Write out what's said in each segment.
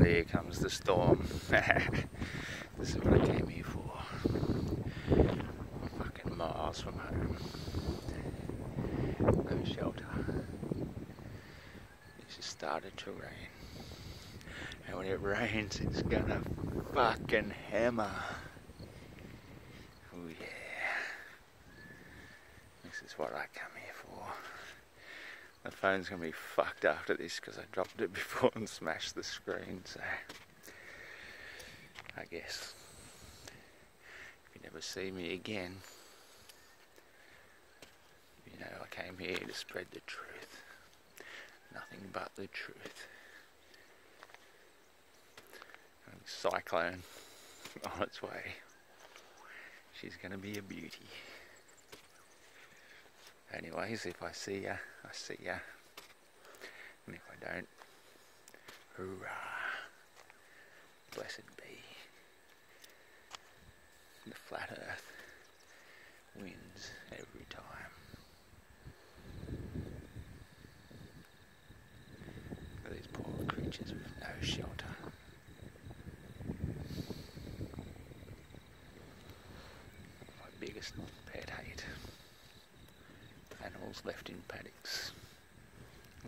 There comes the storm. This is what I came here for. Fucking miles from home. No shelter. It's just started to rain. And when it rains, it's gonna fucking hammer. Oh yeah. This is what I come here for. The phone's gonna be fucked after this because I dropped it before and smashed the screen, so I guess if you never see me again, you know I came here to spread the truth. Nothing but the truth. Cyclone on its way. She's gonna be a beauty. Anyways, if I see ya, I see ya. And if I don't, hurrah. Blessed be. The flat earth wins every time. Look at these poor creatures with no shelter. My biggest pet hate. Animals left in paddocks.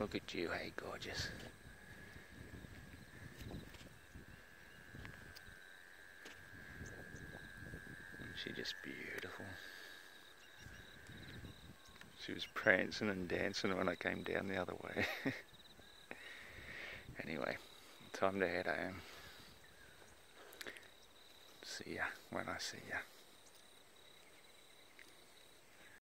Look at you, hey gorgeous. Isn't she just beautiful? She was prancing and dancing when I came down the other way. Anyway, time to head home. See ya when I see ya.